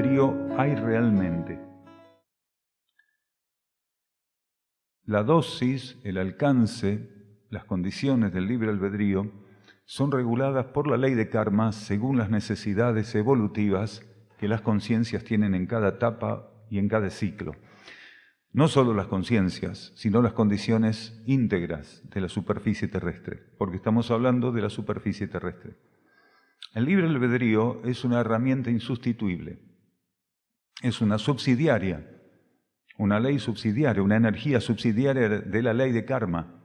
albedrío hay realmente. La dosis, el alcance, las condiciones del libre albedrío son reguladas por la ley de karma según las necesidades evolutivas que las conciencias tienen en cada etapa y en cada ciclo. No solo las conciencias, sino las condiciones íntegras de la superficie terrestre, porque estamos hablando de la superficie terrestre. El libre albedrío es una herramienta insustituible, es una subsidiaria, una ley subsidiaria, una energía subsidiaria de la ley de karma.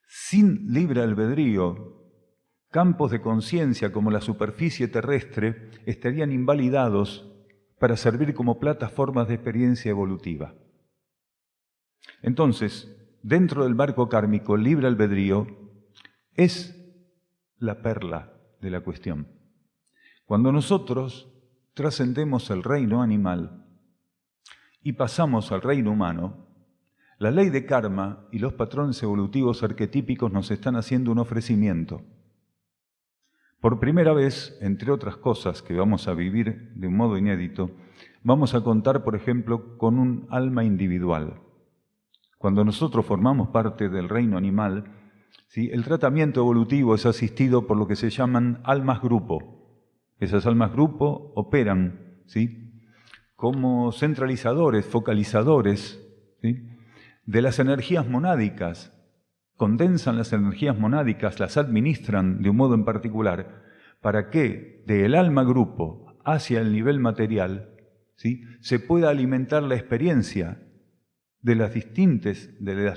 Sin libre albedrío, campos de conciencia como la superficie terrestre estarían invalidados para servir como plataformas de experiencia evolutiva. Entonces, dentro del marco kármico, el libre albedrío es la perla de la cuestión. Cuando nosotros trascendemos el reino animal y pasamos al reino humano, la ley de karma y los patrones evolutivos arquetípicos nos están haciendo un ofrecimiento. Por primera vez, entre otras cosas que vamos a vivir de un modo inédito, vamos a contar, por ejemplo, con un alma individual. Cuando nosotros formamos parte del reino animal, ¿sí?, el tratamiento evolutivo es asistido por lo que se llaman almas grupo. Esas almas grupo operan, ¿sí?, como centralizadores, focalizadores, ¿sí?, de las energías monádicas. Condensan las energías monádicas, las administran de un modo en particular, para que del alma grupo hacia el nivel material, ¿sí?, se pueda alimentar la experiencia de las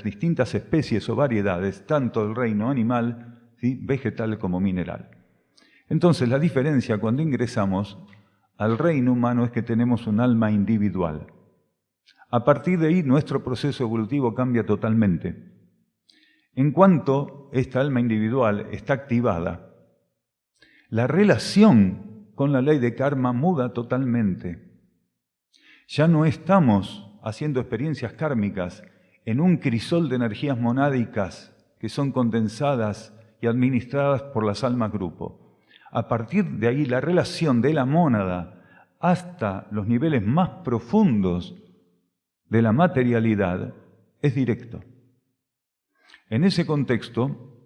distintas especies o variedades, tanto del reino animal, ¿sí?, vegetal como mineral. Entonces, la diferencia cuando ingresamos al reino humano es que tenemos un alma individual. A partir de ahí, nuestro proceso evolutivo cambia totalmente. En cuanto esta alma individual está activada, la relación con la ley de karma muda totalmente. Ya no estamos haciendo experiencias kármicas en un crisol de energías monádicas que son condensadas y administradas por las almas grupo. A partir de ahí, la relación de la mónada hasta los niveles más profundos de la materialidad es directo. En ese contexto,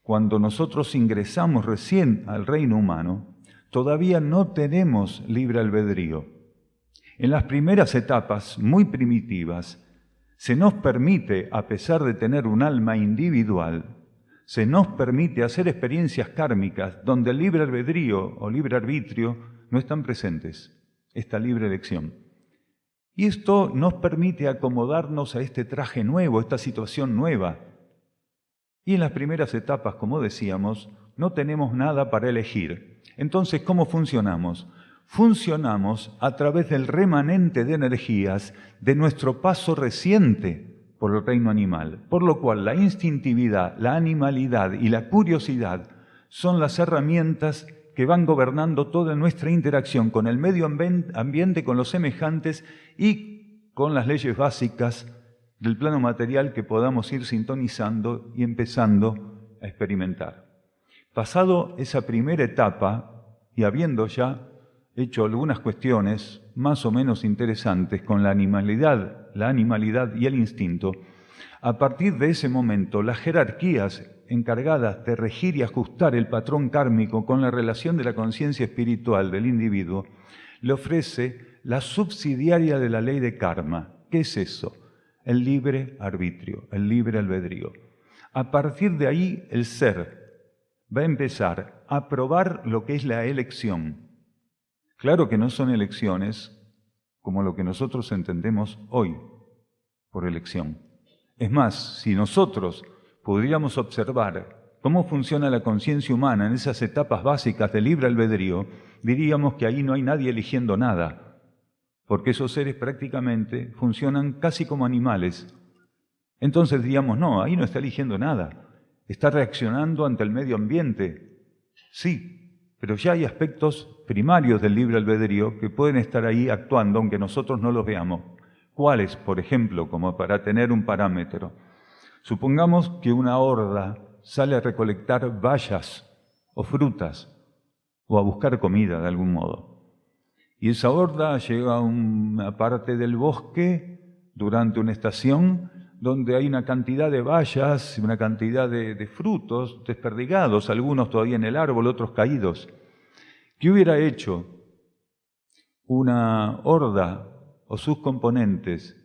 cuando nosotros ingresamos recién al reino humano, todavía no tenemos libre albedrío. En las primeras etapas, muy primitivas, se nos permite, a pesar de tener un alma individual, se nos permite hacer experiencias kármicas donde el libre albedrío o libre arbitrio no están presentes, esta libre elección. Y esto nos permite acomodarnos a este traje nuevo, a esta situación nueva. Y en las primeras etapas, como decíamos, no tenemos nada para elegir. Entonces, ¿cómo funcionamos? Funcionamos a través del remanente de energías de nuestro paso reciente por el reino animal, por lo cual la instintividad, la animalidad y la curiosidad son las herramientas que van gobernando toda nuestra interacción con el medio ambiente, con los semejantes y con las leyes básicas del plano material que podamos ir sintonizando y empezando a experimentar. Pasado esa primera etapa y habiendo ya hecho algunas cuestiones más o menos interesantes con la animalidad y el instinto, a partir de ese momento las jerarquías encargadas de regir y ajustar el patrón kármico con la relación de la conciencia espiritual del individuo le ofrece la subsidiaria de la ley de karma. ¿Qué es eso? El libre arbitrio, el libre albedrío. A partir de ahí el ser va a empezar a probar lo que es la elección. Claro que no son elecciones como lo que nosotros entendemos hoy por elección. Es más, si nosotros pudiéramos observar cómo funciona la conciencia humana en esas etapas básicas del libre albedrío, diríamos que ahí no hay nadie eligiendo nada, porque esos seres prácticamente funcionan casi como animales. Entonces diríamos, no, ahí no está eligiendo nada, está reaccionando ante el medio ambiente. Sí, pero ya hay aspectos primarios del libre albedrío que pueden estar ahí actuando, aunque nosotros no los veamos. ¿Cuáles? Por ejemplo, como para tener un parámetro. Supongamos que una horda sale a recolectar bayas o frutas o a buscar comida de algún modo. Y esa horda llega a una parte del bosque durante una estación donde hay una cantidad de bayas, una cantidad de frutos desperdigados, algunos todavía en el árbol, otros caídos. ¿Qué hubiera hecho una horda o sus componentes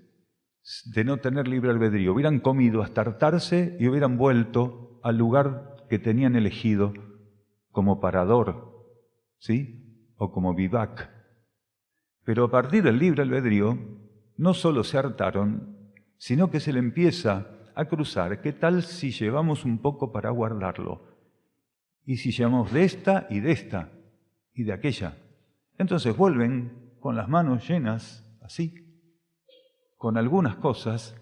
de no tener libre albedrío? Hubieran comido hasta hartarse y hubieran vuelto al lugar que tenían elegido como parador, ¿sí? O como vivac. Pero a partir del libre albedrío, no solo se hartaron, sino que se le empieza a cruzar. ¿Qué tal si llevamos un poco para guardarlo? Y si llevamos de esta y de aquella. Entonces vuelven con las manos llenas, así, con algunas cosas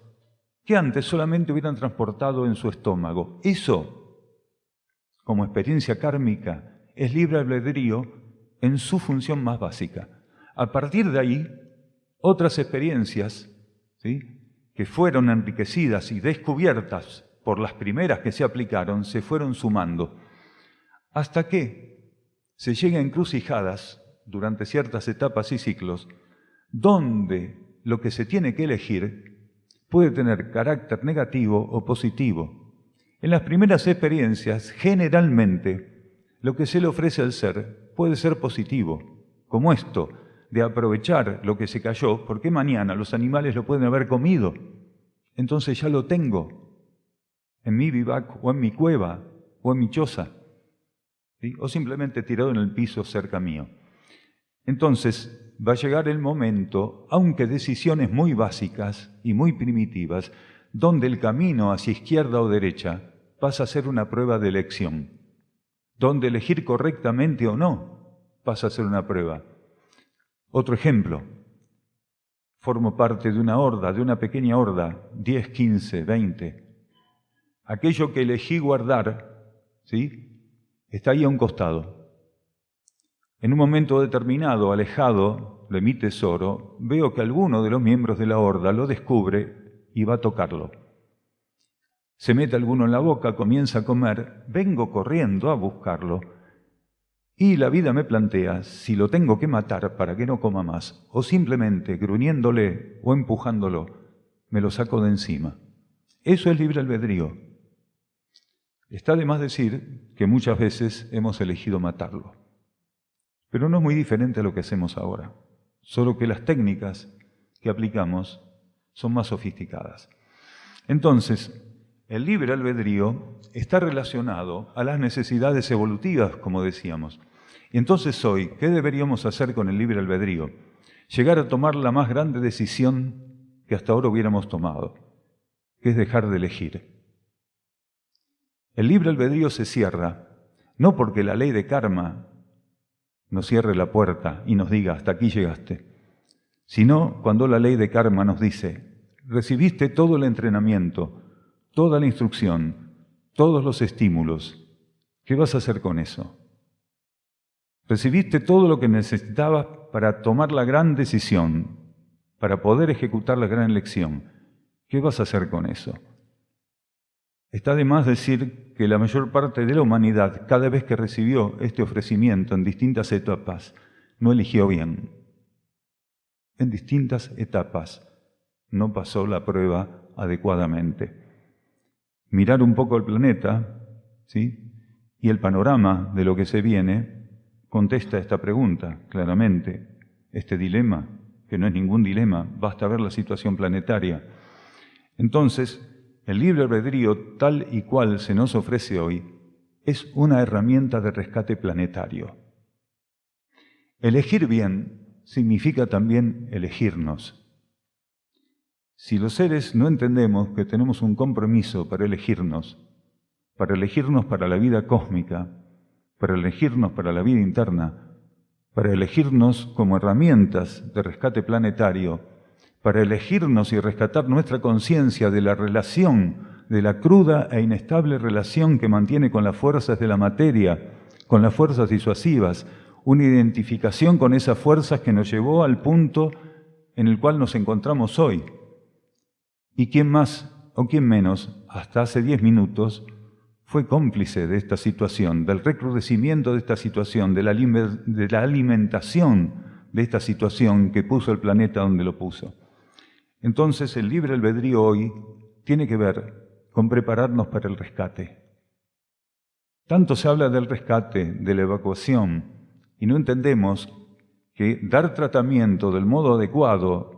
que antes solamente hubieran transportado en su estómago. Eso, como experiencia kármica, es libre albedrío en su función más básica. A partir de ahí, otras experiencias, ¿sí?, que fueron enriquecidas y descubiertas por las primeras que se aplicaron, se fueron sumando, hasta que se llega a encrucijadas durante ciertas etapas y ciclos, donde lo que se tiene que elegir puede tener carácter negativo o positivo. En las primeras experiencias, generalmente, lo que se le ofrece al ser puede ser positivo, como esto, de aprovechar lo que se cayó, porque mañana los animales lo pueden haber comido. Entonces ya lo tengo en mi vivac o en mi cueva o en mi choza, ¿sí?, o simplemente tirado en el piso cerca mío. Entonces va a llegar el momento, aunque decisiones muy básicas y muy primitivas, donde el camino hacia izquierda o derecha pasa a ser una prueba de elección, donde elegir correctamente o no pasa a ser una prueba. Otro ejemplo, formo parte de una horda, de una pequeña horda, 10, 15, 20. Aquello que elegí guardar, ¿sí?, está ahí a un costado. En un momento determinado, alejado de mi tesoro, veo que alguno de los miembros de la horda lo descubre y va a tocarlo. Se mete alguno en la boca, comienza a comer, vengo corriendo a buscarlo. Y la vida me plantea si lo tengo que matar para que no coma más, o simplemente gruñéndole o empujándolo, me lo saco de encima. Eso es libre albedrío. Está de más decir que muchas veces hemos elegido matarlo. Pero no es muy diferente a lo que hacemos ahora, solo que las técnicas que aplicamos son más sofisticadas. Entonces, el libre albedrío está relacionado a las necesidades evolutivas, como decíamos. Y entonces hoy, ¿qué deberíamos hacer con el libre albedrío? Llegar a tomar la más grande decisión que hasta ahora hubiéramos tomado, que es dejar de elegir. El libre albedrío se cierra, no porque la ley de karma nos cierre la puerta y nos diga, hasta aquí llegaste, sino cuando la ley de karma nos dice, recibiste todo el entrenamiento, toda la instrucción, todos los estímulos, ¿qué vas a hacer con eso? Recibiste todo lo que necesitabas para tomar la gran decisión, para poder ejecutar la gran lección. ¿Qué vas a hacer con eso? Está de más decir que la mayor parte de la humanidad, cada vez que recibió este ofrecimiento en distintas etapas, no eligió bien. En distintas etapas no pasó la prueba adecuadamente. Mirar un poco el planeta, ¿sí?, y el panorama de lo que se viene contesta esta pregunta claramente, este dilema, que no es ningún dilema, basta ver la situación planetaria. Entonces, el libre albedrío tal y cual se nos ofrece hoy es una herramienta de rescate planetario. Elegir bien significa también elegirnos. Si los seres no entendemos que tenemos un compromiso para elegirnos para la vida cósmica, para elegirnos para la vida interna, para elegirnos como herramientas de rescate planetario, para elegirnos y rescatar nuestra conciencia de la relación, de la cruda e inestable relación que mantiene con las fuerzas de la materia, con las fuerzas disuasivas, una identificación con esas fuerzas que nos llevó al punto en el cual nos encontramos hoy. ¿Y quién más o quién menos, hasta hace 10 minutos, fue cómplice de esta situación, del recrudecimiento de esta situación, de la alimentación de esta situación que puso el planeta donde lo puso. Entonces el libre albedrío hoy tiene que ver con prepararnos para el rescate. Tanto se habla del rescate, de la evacuación, y no entendemos que dar tratamiento del modo adecuado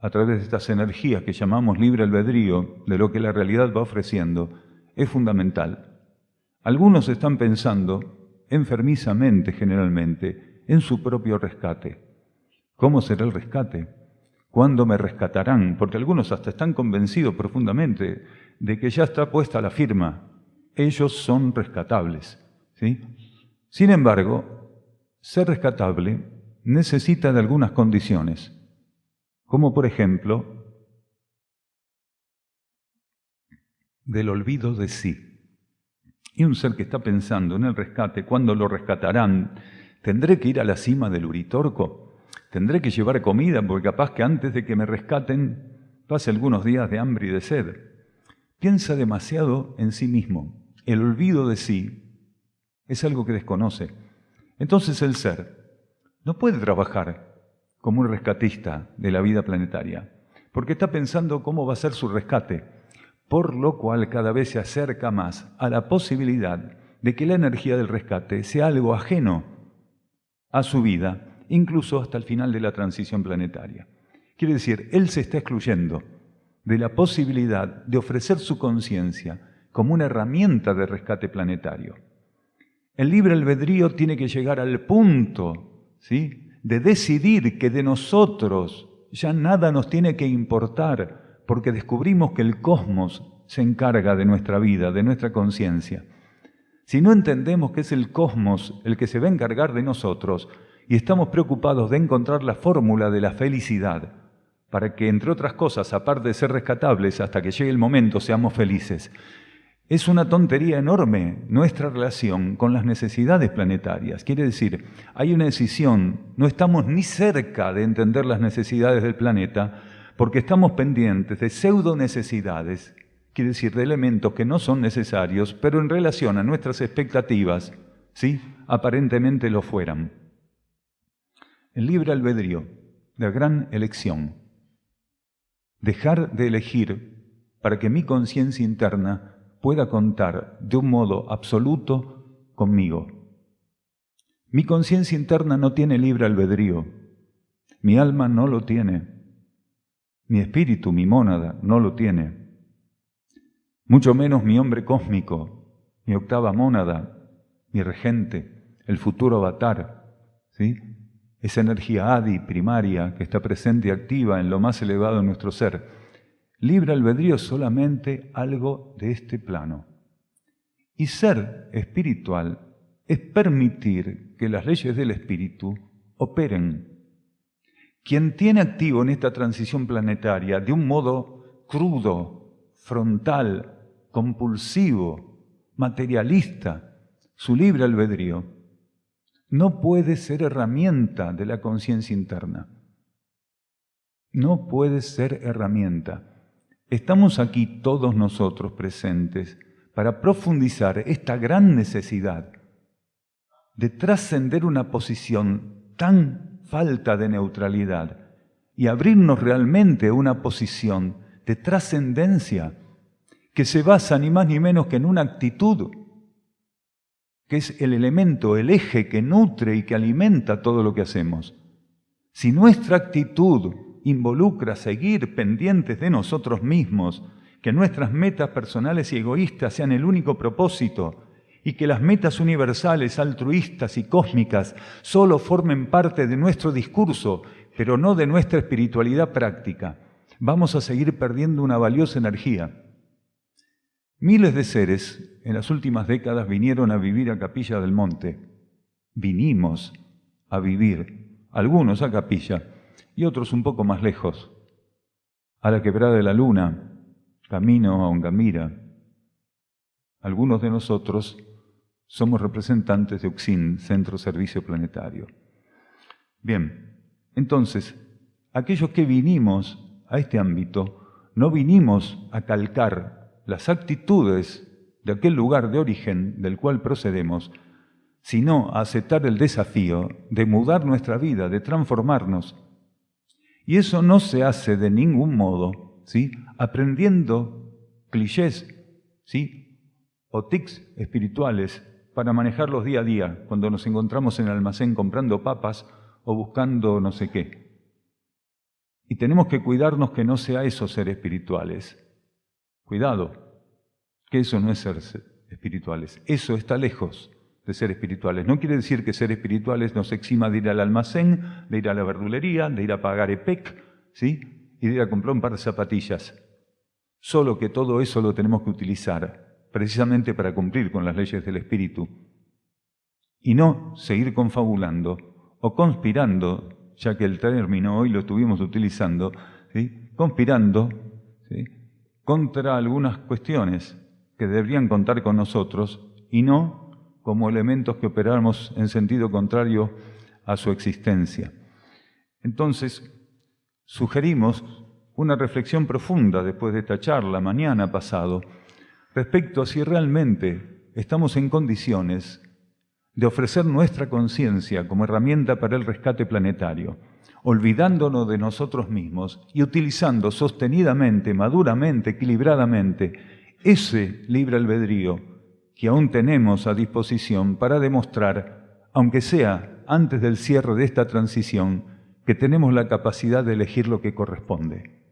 a través de estas energías que llamamos libre albedrío, de lo que la realidad va ofreciendo, es fundamental. Algunos están pensando, enfermizamente generalmente, en su propio rescate. ¿Cómo será el rescate? ¿Cuándo me rescatarán? Porque algunos hasta están convencidos profundamente de que ya está puesta la firma. Ellos son rescatables, ¿sí? Sin embargo, ser rescatable necesita de algunas condiciones, como por ejemplo, del olvido de sí. Y un ser que está pensando en el rescate, ¿cuándo lo rescatarán? ¿Tendré que ir a la cima del Uritorco? ¿Tendré que llevar comida? Porque capaz que antes de que me rescaten pase algunos días de hambre y de sed. Piensa demasiado en sí mismo. El olvido de sí es algo que desconoce. Entonces el ser no puede trabajar como un rescatista de la vida planetaria, porque está pensando cómo va a ser su rescate, por lo cual cada vez se acerca más a la posibilidad de que la energía del rescate sea algo ajeno a su vida, incluso hasta el final de la transición planetaria. Quiere decir, él se está excluyendo de la posibilidad de ofrecer su conciencia como una herramienta de rescate planetario. El libre albedrío tiene que llegar al punto, ¿sí?, de decidir que de nosotros ya nada nos tiene que importar, porque descubrimos que el cosmos se encarga de nuestra vida, de nuestra conciencia. Si no entendemos que es el cosmos el que se va a encargar de nosotros y estamos preocupados de encontrar la fórmula de la felicidad para que, entre otras cosas, aparte de ser rescatables hasta que llegue el momento, seamos felices, es una tontería enorme nuestra relación con las necesidades planetarias. Quiere decir, hay una decisión, no estamos ni cerca de entender las necesidades del planeta porque estamos pendientes de pseudo necesidades, quiere decir, de elementos que no son necesarios, pero en relación a nuestras expectativas, ¿sí?, aparentemente lo fueran. El libre albedrío, la gran elección. Dejar de elegir para que mi conciencia interna pueda contar de un modo absoluto conmigo. Mi conciencia interna no tiene libre albedrío, mi alma no lo tiene, mi espíritu, mi mónada, no lo tiene, mucho menos mi hombre cósmico, mi octava mónada, mi regente, el futuro avatar, ¿sí?, esa energía Adi primaria que está presente y activa en lo más elevado de nuestro ser. Libre albedrío es solamente algo de este plano. Y ser espiritual es permitir que las leyes del espíritu operen. Quien tiene activo en esta transición planetaria de un modo crudo, frontal, compulsivo, materialista, su libre albedrío, no puede ser herramienta de la conciencia interna. No puede ser herramienta. Estamos aquí todos nosotros presentes para profundizar esta gran necesidad de trascender una posición tan falta de neutralidad y abrirnos realmente a una posición de trascendencia que se basa ni más ni menos que en una actitud, que es el elemento, el eje que nutre y que alimenta todo lo que hacemos. Si nuestra actitud involucra seguir pendientes de nosotros mismos, que nuestras metas personales y egoístas sean el único propósito y que las metas universales, altruistas y cósmicas solo formen parte de nuestro discurso, pero no de nuestra espiritualidad práctica, vamos a seguir perdiendo una valiosa energía. Miles de seres en las últimas décadas vinieron a vivir a Capilla del Monte. Vinimos a vivir, algunos a Capilla y otros un poco más lejos, a la Quebrada de la Luna, camino a Ongamira. Algunos de nosotros somos representantes de UXIN, Centro Servicio Planetario. Bien, entonces, aquellos que vinimos a este ámbito, no vinimos a calcar las actitudes de aquel lugar de origen del cual procedemos, sino a aceptar el desafío de mudar nuestra vida, de transformarnos. Y eso no se hace de ningún modo, ¿sí?, aprendiendo clichés, ¿sí?, o tics espirituales para manejarlos día a día, cuando nos encontramos en el almacén comprando papas o buscando no sé qué. Y tenemos que cuidarnos que no sea eso ser espirituales. Cuidado, que eso no es ser espirituales. Eso está lejos de ser espirituales. No quiere decir que ser espirituales nos exima de ir al almacén, de ir a la verdulería, de ir a pagar EPEC, ¿sí?, y de ir a comprar un par de zapatillas. Solo que todo eso lo tenemos que utilizar precisamente para cumplir con las leyes del espíritu y no seguir confabulando o conspirando, ya que el término hoy lo estuvimos utilizando, ¿sí?, conspirando, ¿sí?, contra algunas cuestiones que deberían contar con nosotros y no como elementos que operamos en sentido contrario a su existencia. Entonces, sugerimos una reflexión profunda después de esta charla, mañana pasado, respecto a si realmente estamos en condiciones de ofrecer nuestra conciencia como herramienta para el rescate planetario, olvidándonos de nosotros mismos y utilizando sostenidamente, maduramente, equilibradamente ese libre albedrío que aún tenemos a disposición para demostrar, aunque sea antes del cierre de esta transición, que tenemos la capacidad de elegir lo que corresponde.